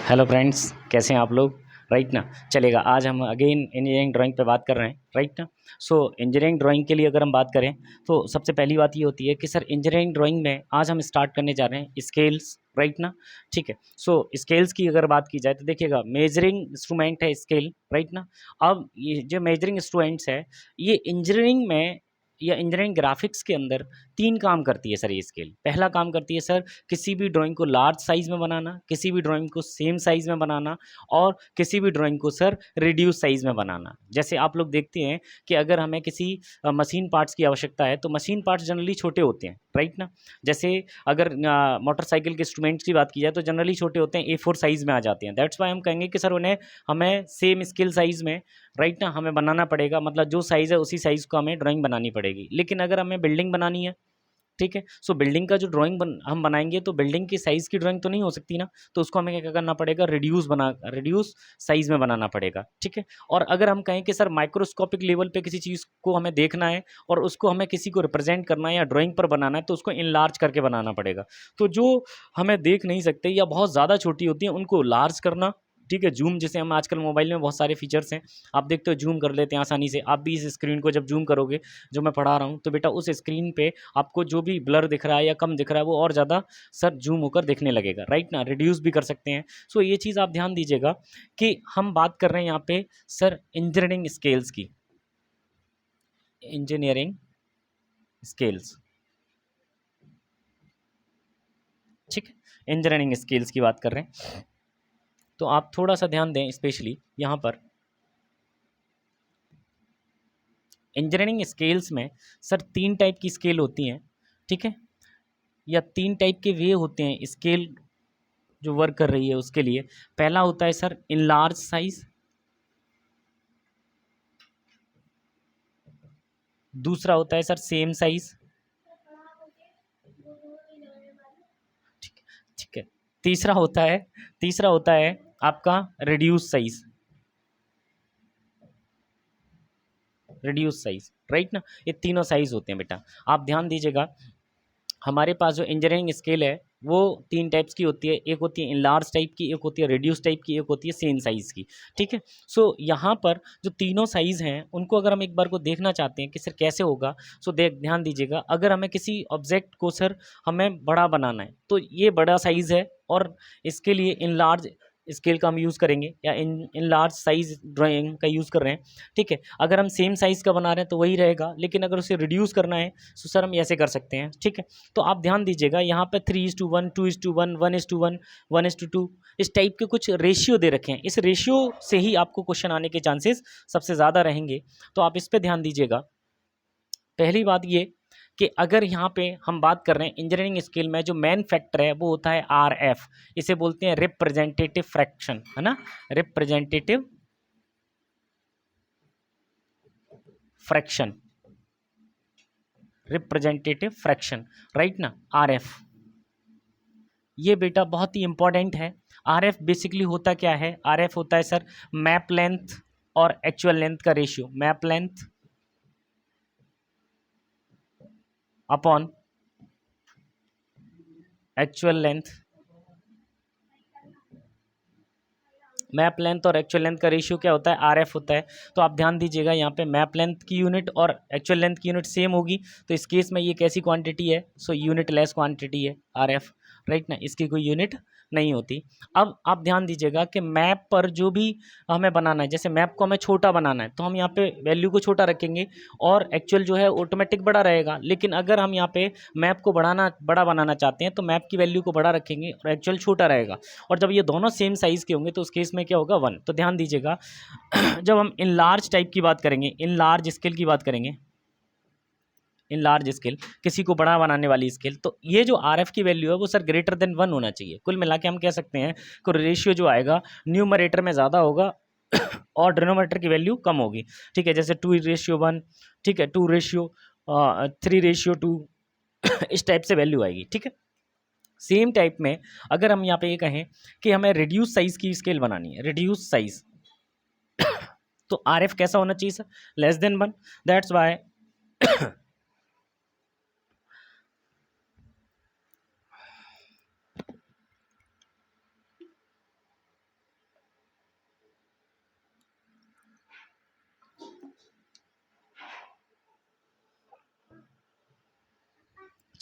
Hello friends, कैसे हैं आप लोग। राइट ना। चलेगा, आज हम अगेन इंजीनियरिंग ड्राइंग पे बात कर रहे हैं। राइट ना। सो इंजीनियरिंग ड्राइंग के लिए अगर हम बात करें तो सबसे पहली बात ये होती है कि सर इंजीनियरिंग ड्राइंग में आज हम स्टार्ट करने जा रहे हैं स्केल्स। राइट ना। ठीक है। सो स्केल्स की अगर बात की जाए तो देखिएगा, मेजरिंग इंस्ट्रूमेंट है स्केल। राइट ना। अब ये जो मेजरिंग इंस्ट्रूमेंट्स है, ये इंजीनियरिंग में या इंजीनियरिंग ग्राफिक्स के अंदर तीन काम करती है सर ये स्केल। पहला काम करती है सर किसी भी ड्राइंग को लार्ज साइज में बनाना, किसी भी ड्राइंग को सेम साइज में बनाना, और किसी भी ड्राइंग को सर रिड्यूस साइज में बनाना। जैसे आप लोग देखते हैं कि अगर हमें किसी मशीन पार्ट्स की आवश्यकता है तो मशीन पार्ट्स जनरली छोटे होते हैं। राइट ना। जैसे अगर मोटरसाइकिल के इंस्ट्रूमेंट्स की बात की जाए तो जनरली छोटे होते हैं, A4 साइज में आ जाते हैं। दैट्स वाई हम कहेंगे कि सर उन्हें हमें सेम स्केल साइज में, राइट ना, हमें बनाना पड़ेगा। मतलब जो साइज़ है उसी साइज़ को हमें ड्राइंग बनानी पड़ेगी। लेकिन अगर हमें बिल्डिंग बनानी है, ठीक है, सो बिल्डिंग का जो ड्राइंग हम बनाएंगे तो बिल्डिंग की साइज़ की ड्राइंग तो नहीं हो सकती ना, तो उसको हमें क्या करना पड़ेगा, रिड्यूस साइज़ में बनाना पड़ेगा। ठीक है। और अगर हम कहें कि सर माइक्रोस्कोपिक लेवल पे किसी चीज़ को हमें देखना है और उसको हमें किसी को रिप्रेजेंट करना है या ड्राइंग पर बनाना है तो उसको इनलार्ज करके बनाना पड़ेगा। तो जो हमें देख नहीं सकते या बहुत ज़्यादा छोटी होती हैं उनको लार्ज करना, ठीक है, जूम, जैसे हम आजकल मोबाइल में बहुत सारे फीचर्स हैं, आप देखते हो जूम कर लेते हैं आसानी से। आप भी इस स्क्रीन को जब जूम करोगे, जो मैं पढ़ा रहा हूँ, तो बेटा उस स्क्रीन पे आपको जो भी ब्लर दिख रहा है या कम दिख रहा है वो और ज़्यादा सर जूम होकर दिखने लगेगा। राइट ना। रिड्यूस भी कर सकते हैं। सो ये चीज़ आप ध्यान दीजिएगा कि हम बात कर रहे हैं यहाँ पे सर इंजीनियरिंग स्केल्स की। इंजीनियरिंग स्केल्स, ठीक है, इंजीनियरिंग स्केल्स की बात कर रहे हैं। तो आप थोड़ा सा ध्यान दें, स्पेशली यहाँ पर इंजीनियरिंग स्केल्स में सर तीन टाइप की स्केल होती हैं। ठीक है। या तीन टाइप के वे होते हैं स्केल जो वर्क कर रही है उसके लिए। पहला होता है सर इन लार्ज साइज, दूसरा होता है सर सेम साइज, ठीक ठीक है, तीसरा होता है आपका रिड्यूस साइज। राइट ना। ये तीनों साइज होते हैं बेटा, आप ध्यान दीजिएगा। हमारे पास जो इंजीनियरिंग स्केल है वो तीन टाइप्स की होती है। एक होती है इनलार्ज टाइप की, एक होती है रिड्यूस टाइप की, एक होती है सेम साइज़ की। ठीक है। सो यहाँ पर जो तीनों साइज़ हैं उनको अगर हम एक बार को देखना चाहते हैं कि सर कैसे होगा, सो ध्यान दीजिएगा। अगर हमें किसी ऑब्जेक्ट को सर हमें बड़ा बनाना है तो ये बड़ा साइज़ है और इसके लिए इनलार्ज स्केल का हम यूज़ करेंगे, या इन लार्ज साइज ड्राइंग का यूज़ कर रहे हैं। ठीक है। अगर हम सेम साइज़ का बना रहे हैं तो वही रहेगा, लेकिन अगर उसे रिड्यूस करना है तो सर हम ऐसे कर सकते हैं। ठीक है। तो आप ध्यान दीजिएगा यहाँ पे 3:1, 2:1, 1:1, 1:2 इस टाइप के कुछ रेशियो दे रखे हैं। इस रेशियो से ही आपको क्वेश्चन आने के चांसेस सबसे ज़्यादा रहेंगे, तो आप इस पर ध्यान दीजिएगा। पहली बात ये कि अगर यहाँ पे हम बात कर रहे हैं इंजीनियरिंग स्केल में जो मेन फैक्टर है वो होता है RF। इसे बोलते हैं रिप्रेजेंटेटिव फ्रैक्शन, है ना, रिप्रेजेंटेटिव फ्रैक्शन, राइट ना, RF। ये बेटा बहुत ही इंपॉर्टेंट है। RF बेसिकली होता क्या है, RF होता है सर मैप लेंथ और एक्चुअल लेंथ का ratio. Map length upon actual length, map length और एक्चुअल लेंथ का रेशियो क्या होता है, RF होता है। तो आप ध्यान दीजिएगा यहाँ पे मैप लेंथ की यूनिट और एक्चुअल लेंथ की यूनिट सेम होगी, तो इस केस में ये कैसी क्वांटिटी है, सो यूनिट लेस क्वांटिटी है RF। राइट ना, इसकी कोई यूनिट नहीं होती। अब आप ध्यान दीजिएगा कि मैप पर जो भी हमें बनाना है, जैसे मैप को हमें छोटा बनाना है तो हम यहाँ पे वैल्यू को छोटा रखेंगे और एक्चुअल जो है ऑटोमेटिक बड़ा रहेगा। लेकिन अगर हम यहाँ पे मैप को बड़ा बनाना चाहते हैं तो मैप की वैल्यू को बड़ा रखेंगे और एक्चुअल छोटा रहेगा। और जब ये दोनों सेम साइज़ के होंगे तो उस केस में क्या होगा, 1। तो ध्यान दीजिएगा जब हम इन लार्ज टाइप की बात करेंगे, इन लार्ज स्केल की बात करेंगे, इन लार्ज स्केल किसी को बड़ा बनाने वाली स्केल, तो ये जो RF की वैल्यू है वो सर ग्रेटर देन 1 होना चाहिए। कुल मिला के हम कह सकते हैं कि रेशियो जो आएगा न्यूमरेटर में ज़्यादा होगा और डिनोमिनेटर की वैल्यू कम होगी। ठीक है। जैसे 2:1, ठीक है, 3:2 इस टाइप से वैल्यू आएगी। ठीक है। सेम टाइप में अगर हम यहाँ पे ये कहें कि हमें रिड्यूस साइज की स्केल बनानी है, रिड्यूस साइज, तो RF कैसा होना चाहिए sir, less than 1। That's why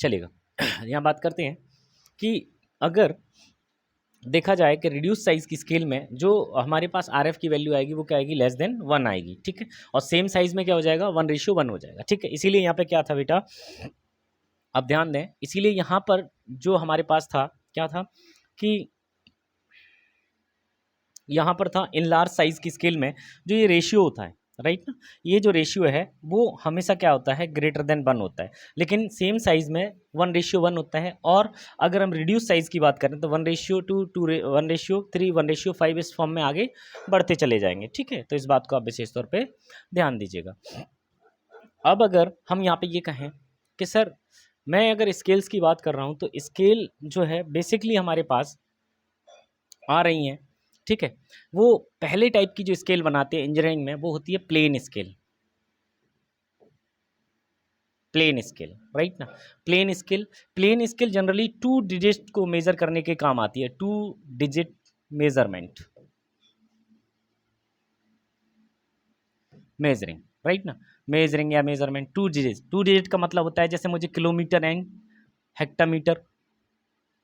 चलेगा। यहाँ बात करते हैं कि अगर देखा जाए कि रिड्यूस साइज की स्केल में जो हमारे पास RF की वैल्यू आएगी वो क्या आएगी, लेस देन 1 आएगी, ठीक है। और सेम साइज में क्या हो जाएगा, 1:1 हो जाएगा, ठीक है। इसीलिए यहाँ पे क्या था बेटा, अब ध्यान दें, इसीलिए यहाँ पर जो हमारे पास था क्या था कि यहाँ पर था इन लार्ज साइज की स्केल में जो ये रेशियो होता है, राइट ना, ये जो रेशियो है वो हमेशा क्या होता है, ग्रेटर देन 1 होता है। लेकिन सेम साइज में 1:1 होता है। और अगर हम रिड्यूस साइज की बात करें तो 1:2, 1:3, 1:5 इस फॉर्म में आगे बढ़ते चले जाएंगे, ठीक है। तो इस बात को आप विशेष तौर पर ध्यान दीजिएगा। अब अगर हम यहाँ पे ये कहें कि सर मैं अगर स्केल्स की बात कर रहा हूँ तो स्केल जो है बेसिकली हमारे पास आ रही हैं, ठीक है। वो पहले टाइप की जो स्केल बनाते हैं इंजीनियरिंग में वो होती है plain scale, plain scale, right no. Plain scale generally 2 digit को मेजर करने के काम आती है, 2 digit measurement, measuring, right no. Measuring या मेजरमेंट 2 डिजिट का मतलब होता है जैसे मुझे किलोमीटर एंड हेक्टामीटर,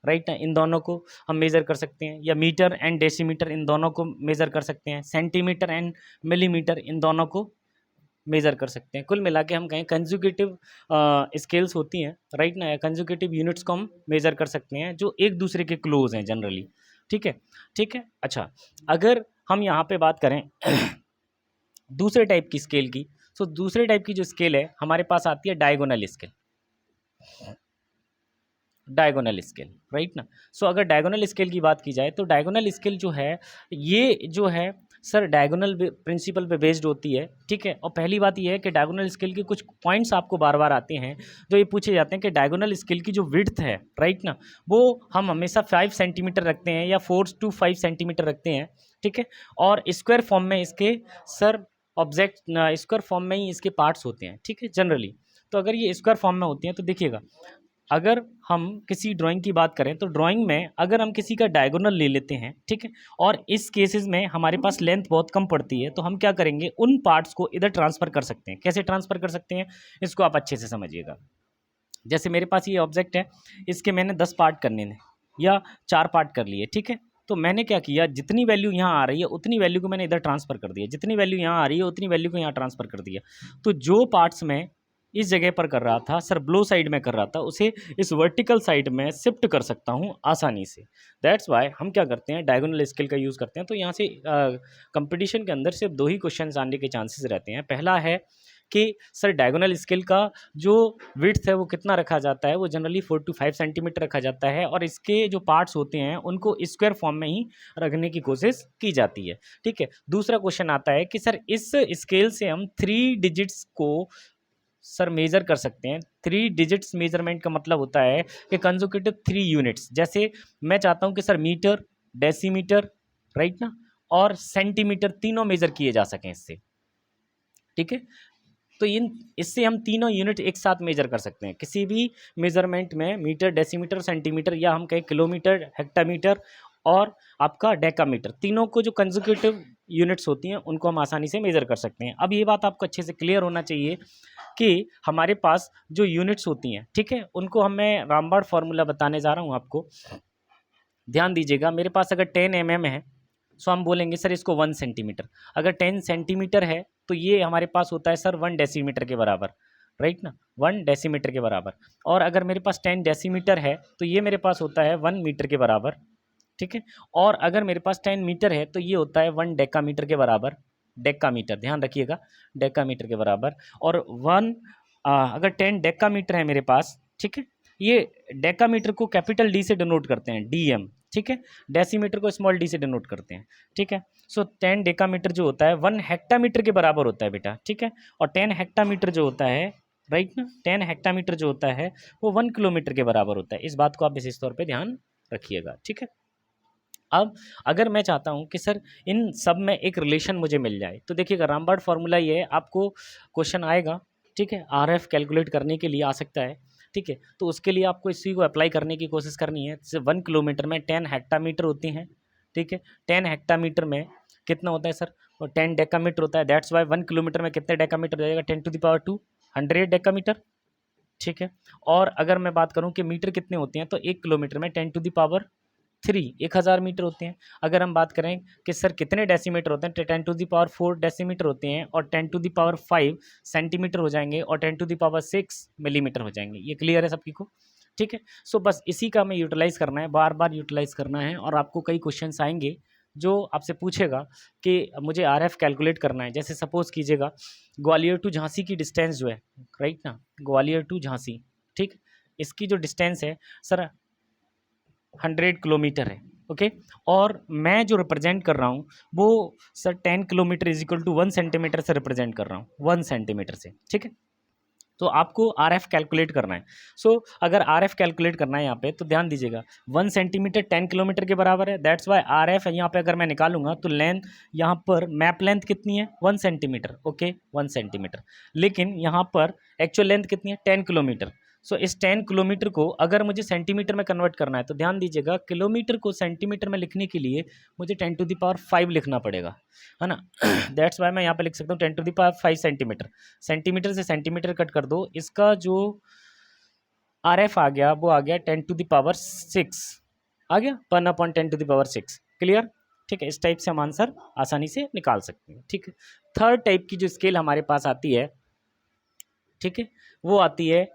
राइट ना, इन दोनों को हम मेज़र कर सकते हैं, या मीटर एंड डेसीमीटर इन दोनों को मेज़र कर सकते हैं, सेंटीमीटर एंड मिलीमीटर इन दोनों को मेज़र कर सकते हैं। कुल मिला के हम कहें कंजुगेटिव स्केल्स होती हैं, राइट ना, या कंजुगेटिव यूनिट्स को हम मेज़र कर सकते हैं जो एक दूसरे के क्लोज हैं जनरली, ठीक है, ठीक है। अच्छा, अगर हम यहाँ पे बात करें दूसरे टाइप की स्केल की, तो दूसरे टाइप की जो स्केल है हमारे पास आती है diagonal scale, diagonal scale, right ना। सो अगर डायगोनल स्केल की बात की जाए तो डायगोनल स्केल जो है ये जो है सर डायगोनल प्रिंसिपल पे बेस्ड होती है, ठीक है। और पहली बात ये है कि डायगोनल स्केल के कुछ पॉइंट्स आपको बार बार आते हैं जो ये पूछे जाते हैं कि डायगोनल स्केल की जो विड्थ है, राइट ना, वो हम हमेशा 5 सेंटीमीटर रखते हैं या 4 to 5 सेंटीमीटर रखते हैं, ठीक है। और स्क्वायर फॉर्म में इसके सर ऑब्जेक्ट स्क्वायर फॉर्म में ही इसके पार्ट्स होते हैं, ठीक है, जनरली। तो अगर ये स्क्वायर फॉर्म में होती हैं तो देखिएगा, अगर हम किसी ड्राइंग की बात करें तो ड्राइंग में अगर हम किसी का डायगोनल ले लेते हैं, ठीक है, और इस केसेस में हमारे पास लेंथ बहुत कम पड़ती है, तो हम क्या करेंगे, उन पार्ट्स को इधर ट्रांसफ़र कर सकते हैं। कैसे ट्रांसफ़र कर सकते हैं, इसको आप अच्छे से समझिएगा। जैसे मेरे पास ये ऑब्जेक्ट है, इसके मैंने 10 पार्ट करने हैं या 4 पार्ट कर लिए, ठीक है। तो मैंने क्या किया, जितनी वैल्यू यहाँ आ रही है उतनी वैल्यू को मैंने इधर ट्रांसफ़र कर दिया, जितनी वैल्यू यहाँ आ रही है उतनी वैल्यू को यहाँ ट्रांसफ़र कर दिया। तो जो पार्ट्स में इस जगह पर कर रहा था सर, ब्लो साइड में कर रहा था, उसे इस वर्टिकल साइड में शिफ्ट कर सकता हूँ आसानी से। दैट्स वाई हम क्या करते हैं, डायगोनल स्केल का यूज़ करते हैं। तो यहाँ से कंपटीशन के अंदर सिर्फ 2 ही क्वेश्चन आने के चांसेस रहते हैं। पहला है कि सर डायगोनल स्केल का जो विड्थ है वो कितना रखा जाता है, वो जनरली 4 to 5 सेंटीमीटर रखा जाता है, और इसके जो पार्ट्स होते हैं उनको स्क्वायर फॉर्म में ही रखने की कोशिश की जाती है, ठीक है। दूसरा क्वेश्चन आता है कि सर इस स्केल से हम 3 डिजिट्स को सर मेजर कर सकते हैं। 3 डिजिट्स मेजरमेंट का मतलब होता है कि कंसेक्यूटिव 3 यूनिट्स। जैसे मैं चाहता हूं कि sir metre, decimetre, right no, और सेंटीमीटर तीनों मेजर किए जा सकें इससे, ठीक है। तो इससे हम तीनों यूनिट एक साथ मेजर कर सकते हैं किसी भी मेजरमेंट में, मीटर, डेसीमीटर, सेंटीमीटर, या हम कहें किलोमीटर, हेक्टामीटर और आपका डेकामीटर, तीनों को जो कंसेक्यूटिव यूनिट्स होती हैं उनको हम आसानी से मेजर कर सकते हैं। अब ये बात आपको अच्छे से क्लियर होना चाहिए कि हमारे पास जो यूनिट्स होती हैं, ठीक है, उनको मैं रामबाड़ फार्मूला बताने जा रहा हूँ आपको। ध्यान दीजिएगा, मेरे पास अगर 10 mm है सो हम बोलेंगे सर इसको 1 सेंटीमीटर। अगर 10 सेंटीमीटर है तो ये हमारे पास होता है सर 1 डेसीमीटर के बराबर, राइट ना, 1 डेसीमीटर के बराबर। और अगर मेरे पास 10 डेसीमीटर है तो ये मेरे पास होता है 1 मीटर के बराबर, ठीक है। और अगर मेरे पास 10 मीटर है तो ये होता है 1 डेकामीटर के बराबर, डेकामीटर, ध्यान रखिएगा, डेकामीटर के बराबर। और अगर 10 डेकामीटर है मेरे पास, ठीक है, ये डेकामीटर को कैपिटल डी से डिनोट करते हैं, DM, ठीक है। डेसीमीटर को स्मॉल डी से डिनोट करते हैं, ठीक है। सो 10 डेकामीटर जो होता है 1 हेक्टामीटर के बराबर होता है बेटा, ठीक है। और 10 हेक्टामीटर जो होता है, राइट ना, 10 हेक्टामीटर जो होता है वो 1 किलोमीटर के बराबर होता है। इस बात को आप विशेष तौर पे ध्यान रखिएगा, ठीक है। अब अगर मैं चाहता हूं कि सर इन सब में एक रिलेशन मुझे मिल जाए, तो देखिएगा रामबाड़ फार्मूला ये है, आपको क्वेश्चन आएगा, ठीक है, RF कैलकुलेट करने के लिए आ सकता है, ठीक है। तो उसके लिए आपको इसी को अप्लाई करने की कोशिश करनी है। जैसे 1 किलोमीटर में 10 हेक्टामीटर होती हैं, ठीक है। 10 हेक्टामीटर में कितना होता है सर, और 10 डेकामीटर होता है। दैट्स वाई 1 किलोमीटर में कितने डेकामीटर हो जाएगा, 10 to the power 2, 100 डेकामीटर, ठीक है। और अगर मैं बात करूं कि मीटर कितने होते हैं, तो 1 किलोमीटर में 10⁻³ 1000 मीटर होते हैं। अगर हम बात करें कि सर कितने डेसीमीटर होते हैं, तो 10⁴ डेसीमीटर होते हैं, और 10⁵ सेंटीमीटर हो जाएंगे, और 10⁶ मिलीमीटर हो जाएंगे। ये क्लियर है सबकी को? ठीक है। सो बस इसी का हमें यूटिलाइज़ करना है, बार बार यूटिलाइज़ करना है, और आपको कई क्वेश्चंस आएंगे जो आपसे पूछेगा कि मुझे आरएफ कैलकुलेट करना है। जैसे सपोज कीजिएगा ग्वालियर टू झांसी की डिस्टेंस जो है, राइट ना, ग्वालियर टू झांसी, ठीक, इसकी जो डिस्टेंस है सर 100 किलोमीटर है, ओके। और मैं जो रिप्रेजेंट कर रहा हूँ वो sir 10 kilometre is equal to 1 centimetre से रिप्रेजेंट कर रहा हूँ, 1 सेंटीमीटर से, ठीक है। तो आपको आर एफ कैलकुलेट करना है। सो अगर आर एफ कैलकुलेट करना है यहाँ पे, तो ध्यान दीजिएगा 1 सेंटीमीटर 10 किलोमीटर के बराबर है। दैट्स वाई आर एफ यहाँ पे अगर मैं निकालूंगा तो लेंथ यहाँ पर मैप लेंथ कितनी है 1 सेंटीमीटर, ओके 1 सेंटीमीटर। लेकिन यहाँ पर एक्चुअल लेंथ कितनी है 10 किलोमीटर। सो इस 10 किलोमीटर को अगर मुझे सेंटीमीटर में कन्वर्ट करना है, तो ध्यान दीजिएगा किलोमीटर को सेंटीमीटर में लिखने के लिए मुझे 10⁵ लिखना पड़ेगा, है ना। दैट्स वाई मैं यहाँ पे लिख सकता हूँ 10⁵ सेंटीमीटर। सेंटीमीटर से सेंटीमीटर कट कर दो, इसका जो आर एफ आ गया वो आ गया 10⁶ आ गया 1/10⁶। क्लियर? ठीक है। इस टाइप से हम आंसर आसानी से निकाल सकते हैं। ठीक है। थर्ड टाइप की जो स्केल हमारे पास आती है, ठीक है, वो आती है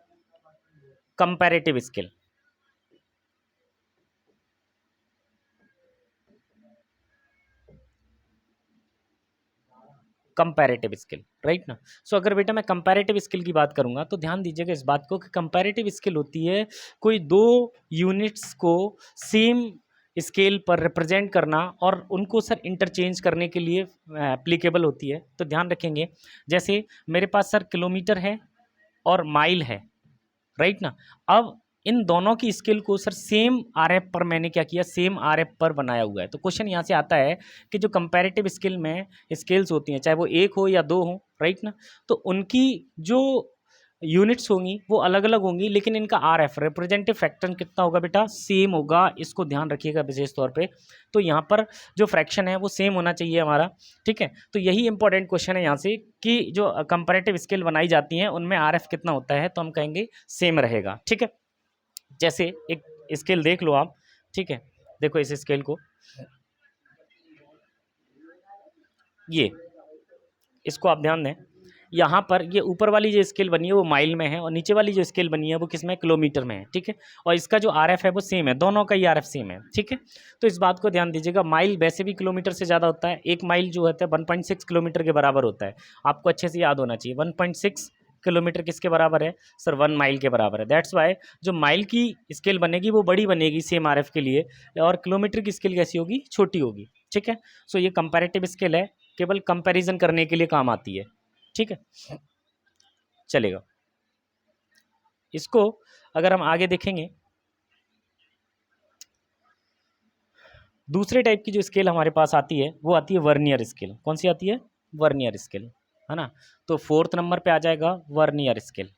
comparative scale. Comparative skill, right ना। सो अगर बेटा मैं कंपैरेटिव स्किल की बात करूंगा तो ध्यान दीजिएगा इस बात को कि कंपैरेटिव स्किल होती है कोई दो यूनिट्स को सेम स्केल पर रिप्रेजेंट करना और उनको सर इंटरचेंज करने के लिए एप्लीकेबल होती है। तो ध्यान रखेंगे, जैसे मेरे पास सर किलोमीटर है और माइल है, राइट ना। अब इन दोनों की स्केल को सर सेम आरएफ पर मैंने क्या किया, सेम आरएफ पर बनाया हुआ है। तो क्वेश्चन यहाँ से आता है कि जो कंपैरेटिव स्केल में स्केल्स होती हैं, चाहे वो एक हो या दो हो, राइट ना, तो उनकी जो यूनिट्स होंगी वो अलग अलग होंगी, लेकिन इनका आरएफ रिप्रेजेंटेटिव फैक्टर कितना होगा बेटा, सेम होगा। इसको ध्यान रखिएगा विशेष तौर पे। तो यहाँ पर जो फ्रैक्शन है वो सेम होना चाहिए हमारा, ठीक है। तो यही इंपॉर्टेंट क्वेश्चन है यहाँ से कि जो कंपैरेटिव स्केल बनाई जाती हैं उनमें आरएफ कितना होता है, तो हम कहेंगे सेम रहेगा, ठीक है। जैसे एक स्केल देख लो आप, ठीक है, देखो इस स्केल को, ये इसको आप ध्यान दें, यहाँ पर ये ऊपर वाली जो स्केल बनी है वो माइल में है और नीचे वाली जो स्केल बनी है वो किस में, किलोमीटर में है, ठीक है। और इसका जो आरएफ है वो सेम है, दोनों का ही आरएफ सेम है, ठीक है। तो इस बात को ध्यान दीजिएगा, माइल वैसे भी किलोमीटर से ज़्यादा होता है। एक माइल जो होता है 1.6 किलोमीटर के बराबर होता है, आपको अच्छे से याद होना चाहिए। 1.6 किलोमीटर किसके बराबर है सर, 1 माइल के बराबर है। दैट्स वाई जो माइल की स्केल बनेगी वो बड़ी बनेगी सेम आरएफ के लिए, और किलोमीटर की स्केल कैसी होगी, छोटी होगी, ठीक है। सो ये कंपैरेटिव स्केल है, केवल कंपैरिजन करने के लिए काम आती है, ठीक है, चलेगा। इसको अगर हम आगे देखेंगे, दूसरे टाइप की जो स्केल हमारे पास आती है वो आती है वर्नियर स्केल। कौन सी आती है, वर्नियर स्केल, है ना। तो 4th नंबर पे आ जाएगा वर्नियर स्केल।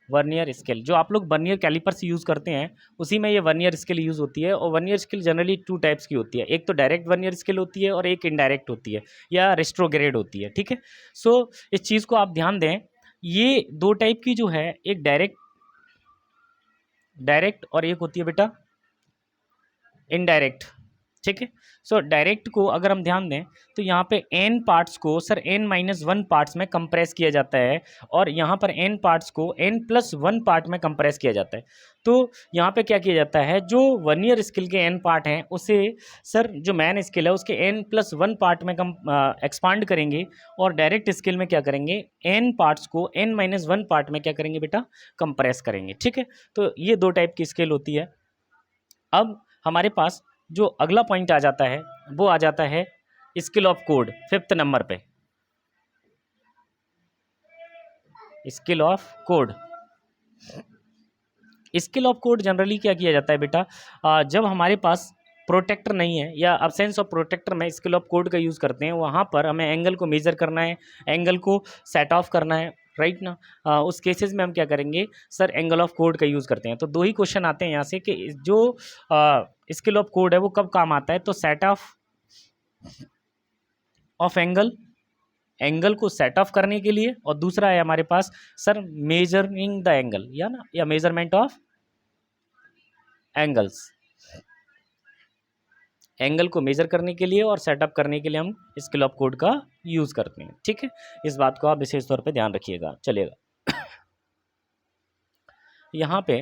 वर्नियर स्केल जो आप लोग वर्नियर कैलिपर से यूज़ करते हैं उसी में ये वर्नियर स्केल यूज़ होती है। और वर्नियर स्केल जनरली 2 टाइप्स की होती है, एक तो डायरेक्ट वर्नियर स्केल होती है और एक इनडायरेक्ट होती है या रेस्ट्रोग्रेड होती है, ठीक है। सो इस चीज़ को आप ध्यान दें, ये 2 टाइप की जो है, एक डायरेक्ट डायरेक्ट और एक होती है बेटा इनडायरेक्ट, ठीक है। सो डायरेक्ट को अगर हम ध्यान दें तो यहाँ पे n पार्ट्स को सर n-1 पार्ट्स में कंप्रेस किया जाता है, और यहाँ पर n पार्ट्स को n+1 पार्ट में कंप्रेस किया जाता है। तो यहाँ पे क्या किया जाता है, जो वर्नियर स्केल के n पार्ट हैं उसे सर जो मैन स्केल है उसके n+1 पार्ट में एक्सपांड करेंगे, और डायरेक्ट स्केल में क्या करेंगे, n पार्ट्स को n-1 पार्ट में क्या करेंगे बेटा, कंप्रेस करेंगे, ठीक है। तो ये 2 टाइप की स्केल होती है। अब हमारे पास जो अगला पॉइंट आ जाता है वो आ जाता है scale of code 5th number पे। Scale of code, scale of code generally क्या किया जाता है बेटा, जब हमारे पास प्रोटेक्टर नहीं है या अब्सेंस ऑफ प्रोटेक्टर में स्केल ऑफ कोड का यूज़ करते हैं, वहाँ पर हमें एंगल को मेजर करना है, एंगल को सेट ऑफ करना है, राइट ना। उस केसेस में हम क्या करेंगे सर, एंगल ऑफ कोड का यूज़ करते हैं। तो 2 ही क्वेश्चन आते हैं यहाँ से कि जो स्केल ऑफ कोड है वो कब काम आता है, तो सेट ऑफ एंगल एंगल को सेट ऑफ करने के लिए, और दूसरा है हमारे पास सर मेजरिंग द एंगल, या ना, या मेजरमेंट ऑफ एंगल्स। एंगल को मेजर करने के लिए और सेटअप करने के लिए हम स्केल ऑफ कोड का यूज़ करते हैं, ठीक है। इस बात को आप विशेष तौर पे ध्यान रखिएगा, चलिएगा। यहाँ पे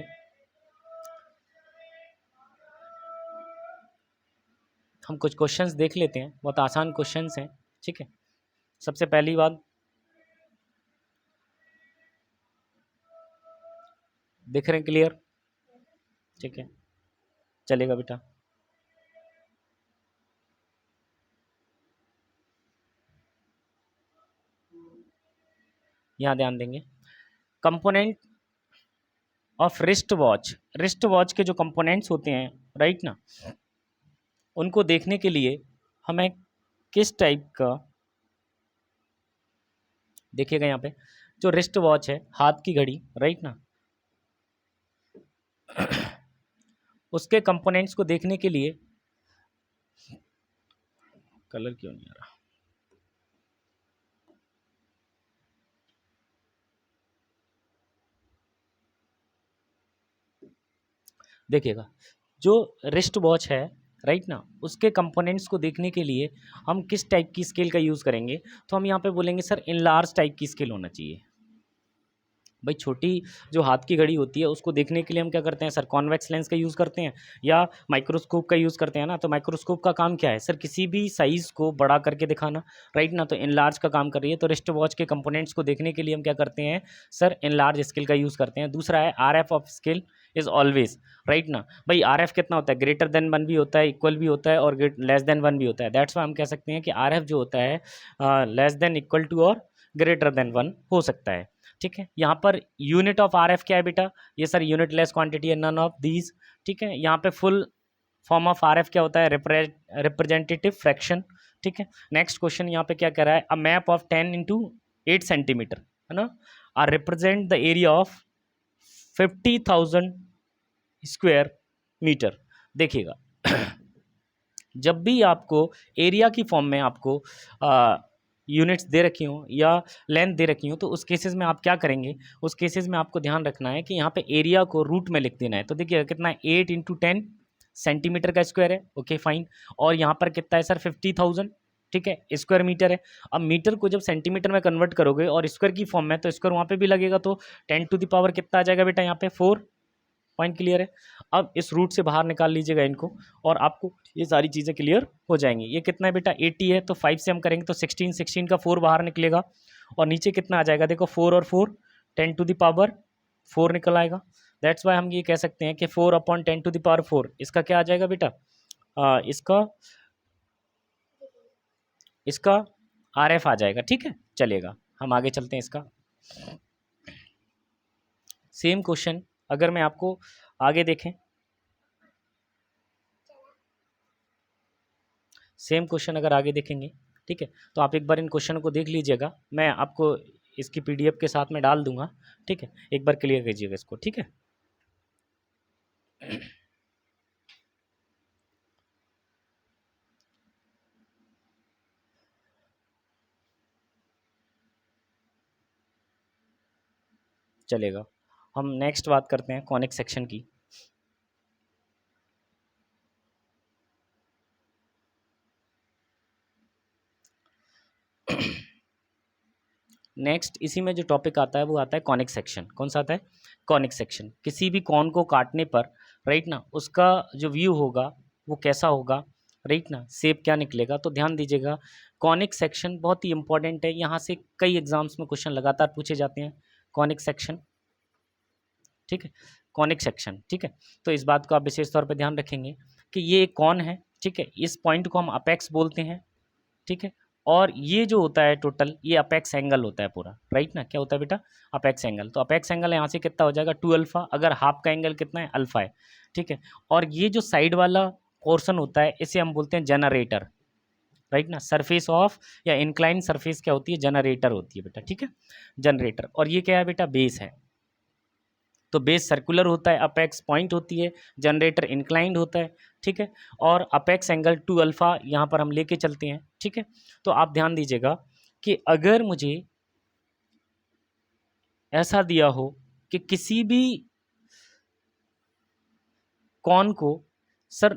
हम कुछ क्वेश्चंस देख लेते हैं, बहुत आसान क्वेश्चंस हैं, ठीक है। सबसे पहली बात, दिख रहे हैं क्लियर, ठीक है, चलेगा बेटा। यहाँ ध्यान देंगे, component of wrist watch, wrist watch के जो कंपोनेंट्स होते हैं, राइट ना, उनको देखने के लिए हमें किस टाइप का, देखिएगा यहाँ पे जो रिस्ट वॉच है, हाथ की घड़ी, राइट ना, उसके कंपोनेंट्स को देखने के लिए, कलर क्यों नहीं आ रहा, देखिएगा जो रिस्ट वॉच है, राइट ना, उसके कंपोनेंट्स को देखने के लिए हम किस टाइप की स्केल का यूज़ करेंगे, तो हम यहाँ पे बोलेंगे सर इनलार्ज टाइप की स्केल होना चाहिए। भाई छोटी जो हाथ की घड़ी होती है उसको देखने के लिए हम क्या करते हैं सर, कॉन्वेक्स लेंस का यूज़ करते हैं या माइक्रोस्कोप का यूज़ करते हैं ना। तो माइक्रोस्कोप का काम क्या है सर, किसी भी साइज़ को बड़ा करके दिखाना, राइट ना, तो इनलार्ज का काम कर रही है। तो रिस्ट वॉच के कंपोनेंट्स को देखने के लिए हम क्या करते हैं सर, इनलार्ज स्केल का यूज़ करते हैं। दूसरा है RF of scale is always, right ना। भाई RF कितना होता है, ग्रेटर देन 1 भी होता है, इक्वल भी होता है और लेस देन 1 भी होता है। दैट्स वाई हम कह सकते हैं कि RF जो होता है लेस देन, इक्वल टू और ग्रेटर देन 1 हो सकता है, ठीक है। यहाँ पर यूनिट ऑफ RF क्या है बेटा, ये सर यूनिट लेस क्वांटिटी है, नन ऑफ दीज, ठीक है। यहाँ पे फुल फॉर्म ऑफ RF क्या होता है, रिप्रेजेंटेटिव फ्रैक्शन, ठीक है। नेक्स्ट क्वेश्चन यहाँ पे क्या कह रहा है, अ मैप ऑफ 10 × 8 सेंटीमीटर, है ना, are represent the area of 50,000 square metre. देखिएगा जब भी आपको एरिया की फॉर्म में आपको यूनिट्स दे रखी हों या लेंथ दे रखी हो, तो उस केसेस में आप क्या करेंगे, उस केसेस में आपको ध्यान रखना है कि यहाँ पे एरिया को रूट में लिख देना है। तो देखिए कितना है, 8 × 10 सेंटीमीटर का स्क्वायर है, ओके फाइन। और यहाँ पर कितना है सर, 50,000, ठीक है, स्क्वायर मीटर है। अब मीटर को जब सेंटीमीटर में कन्वर्ट करोगे और स्क्वायर की फॉर्म में, तो स्क्वायर वहाँ पे भी लगेगा, तो 10⁻⁴ कितना आ जाएगा बेटा यहाँ पे, 4। पॉइंट क्लियर है। अब इस रूट से बाहर निकाल लीजिएगा इनको और आपको ये सारी चीज़ें क्लियर हो जाएंगी। ये कितना है बेटा, 80 है, तो 5 से हम करेंगे तो 16, 16 का 4 बाहर निकलेगा और नीचे कितना आ जाएगा, देखो 4 और 4, 10⁻⁴ निकल आएगा। दैट्स वाई हम ये कह सकते हैं कि 4/10⁻⁴, इसका क्या आ जाएगा बेटा, इसका RF आ जाएगा, ठीक है। चलेगा, हम आगे चलते हैं। इसका सेम क्वेश्चन अगर मैं आपको आगे देखें, सेम क्वेश्चन अगर आगे देखेंगे, ठीक है, तो आप एक बार इन क्वेश्चन को देख लीजिएगा, मैं आपको इसकी PDF के साथ में डाल दूंगा, ठीक है, एक बार क्लियर कीजिएगा इसको, ठीक है। चलेगा, हम नेक्स्ट बात करते हैं कॉनिक सेक्शन की। नेक्स्ट इसी में जो टॉपिक आता है वो आता है कॉनिक सेक्शन। कौन सा आता है, कॉनिक सेक्शन। किसी भी कॉन को काटने पर, राइट ना, उसका जो व्यू होगा वो कैसा होगा, राइट ना, शेप क्या निकलेगा। तो ध्यान दीजिएगा, कॉनिक सेक्शन बहुत ही इंपॉर्टेंट है, यहाँ से कई एग्जाम्स में क्वेश्चन लगातार पूछे जाते हैं, कॉनिक सेक्शन, ठीक है, कॉनिक सेक्शन, ठीक है। तो इस बात को आप विशेष तौर पर ध्यान रखेंगे कि ये कौन है, ठीक है, इस पॉइंट को हम अपेक्स बोलते हैं, ठीक है। और ये जो होता है टोटल, ये अपेक्स एंगल होता है पूरा, राइट ना, क्या होता है बेटा, अपेक्स एंगल। तो अपेक्स एंगल यहाँ से कितना हो जाएगा, 2α, अगर हाफ का एंगल कितना है, अल्फा है, ठीक है। और ये जो साइड वाला पोर्शन होता है इसे हम बोलते हैं जनरेटर, राइट ना। सरफेस ऑफ या इंक्लाइन सरफेस क्या होती है, जनरेटर होती है बेटा, ठीक है, जनरेटर। और ये क्या है बेटा, बेस है। तो बेस सर्कुलर होता है, अपेक्स पॉइंट होती है, जनरेटर इंक्लाइंड होता है, ठीक है। और अपेक्स एंगल 2α यहाँ पर हम लेके चलते हैं, ठीक है। तो आप ध्यान दीजिएगा कि अगर मुझे ऐसा दिया हो कि किसी भी कॉन को सर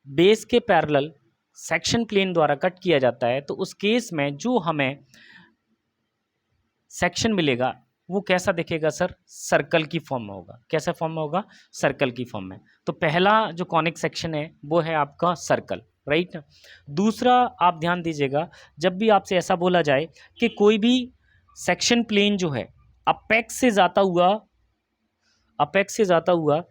बेस के पैरेलल सेक्शन प्लेन द्वारा कट किया जाता है, तो उस केस में जो हमें सेक्शन मिलेगा वो कैसा दिखेगा सर? सर्कल की फॉर्म में होगा। कैसा फॉर्म में होगा? सर्कल की फॉर्म में। तो पहला जो कॉनिक सेक्शन है वो है आपका सर्कल, राइट। दूसरा आप ध्यान दीजिएगा, जब भी आपसे ऐसा बोला जाए कि कोई भी सेक्शन प्लेन जो है अपेक्स से जाता हुआ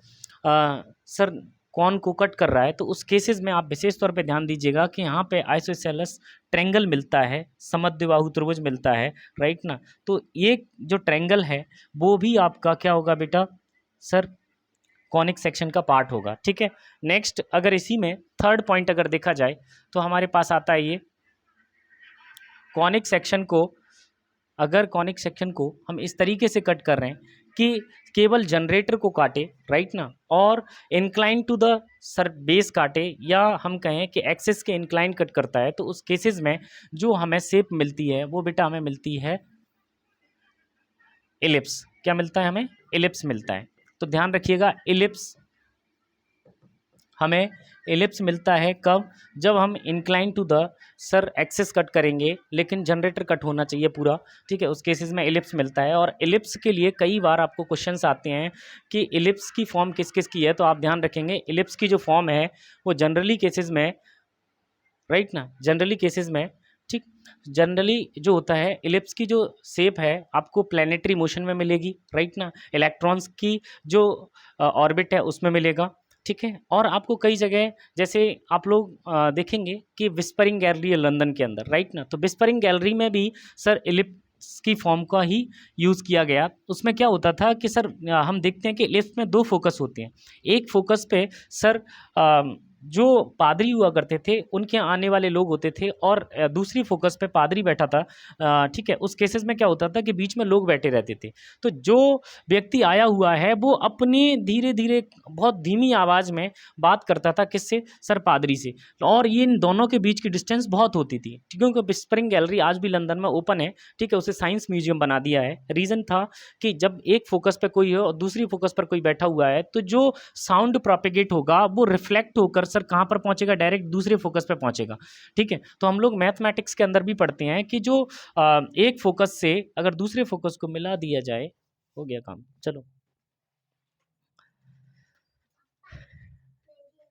सर कौन को कट कर रहा है, तो उस केसेस में आप विशेष तौर पे ध्यान दीजिएगा कि यहाँ पे आइसोसेलेस ट्रायंगल मिलता है, समद्विबाहु त्रिभुज मिलता है, राइट ना। तो ये जो ट्रायंगल है वो भी आपका क्या होगा बेटा? सर कॉनिक सेक्शन का पार्ट होगा, ठीक है। नेक्स्ट, अगर इसी में थर्ड पॉइंट अगर देखा जाए तो हमारे पास आता है ये कॉनिक सेक्शन को, अगर कॉनिक सेक्शन को हम इस तरीके से कट कर रहे हैं कि केवल जनरेटर को काटे, राइट ना, और incline to the sir base काटे, या हम कहें कि एक्सिस के इंक्लाइन कट करता है, तो उस केसेस में जो हमें शेप मिलती है वो बेटा हमें मिलती है इलिप्स। क्या मिलता है हमें? इलिप्स मिलता है। तो ध्यान रखिएगा, हमें एलिप्स मिलता है कब? जब हम incline to the sir axis cut करेंगे लेकिन जनरेटर कट होना चाहिए पूरा, ठीक है, उस केसेस में एलिप्स मिलता है। और एलिप्स के लिए कई बार आपको क्वेश्चंस आते हैं कि एलिप्स की फॉर्म किस किस की है, तो आप ध्यान रखेंगे एलिप्स की जो फॉर्म है वो जनरली केसेस में, राइट ना, जनरली केसेस में, ठीक, जनरली जो होता है एलिप्स की जो शेप है आपको प्लैनेटरी मोशन में मिलेगी, राइट ना, इलेक्ट्रॉन्स की जो ऑर्बिट है उसमें मिलेगा, ठीक है। और आपको कई जगह जैसे आप लोग देखेंगे कि विस्परिंग गैलरी है लंदन के अंदर, राइट ना, तो विस्परिंग गैलरी में भी सर एलिप्स की फॉर्म का ही यूज़ किया गया। उसमें क्या होता था कि सर हम देखते हैं कि एलिप्स में दो फोकस होते हैं। एक फोकस पे सर जो पादरी हुआ करते थे उनके आने वाले लोग होते थे, और दूसरी फोकस पे पादरी बैठा था, ठीक है। उस केसेस में क्या होता था कि बीच में लोग बैठे रहते थे, तो जो व्यक्ति आया हुआ है वो अपने धीरे धीरे बहुत धीमी आवाज़ में बात करता था, किससे? सर पादरी से। और ये इन दोनों के बीच की डिस्टेंस बहुत होती थी, क्योंकि विस्परिंग गैलरी आज भी लंदन में ओपन है, ठीक है, उसे साइंस म्यूजियम बना दिया है। रीज़न था कि जब एक फोकस पे कोई हो और दूसरी फोकस पर कोई बैठा हुआ है, तो जो साउंड प्रोपेगेट होगा वो रिफ्लेक्ट होकर सर कहाँ पर पहुंचेगा? डायरेक्ट दूसरे फोकस पे पहुंचेगा, ठीक है। तो हम लोग मैथमेटिक्स के अंदर भी पढ़ते हैं कि जो एक फोकस से अगर दूसरे फोकस को मिला दिया जाए, हो गया काम। चलो।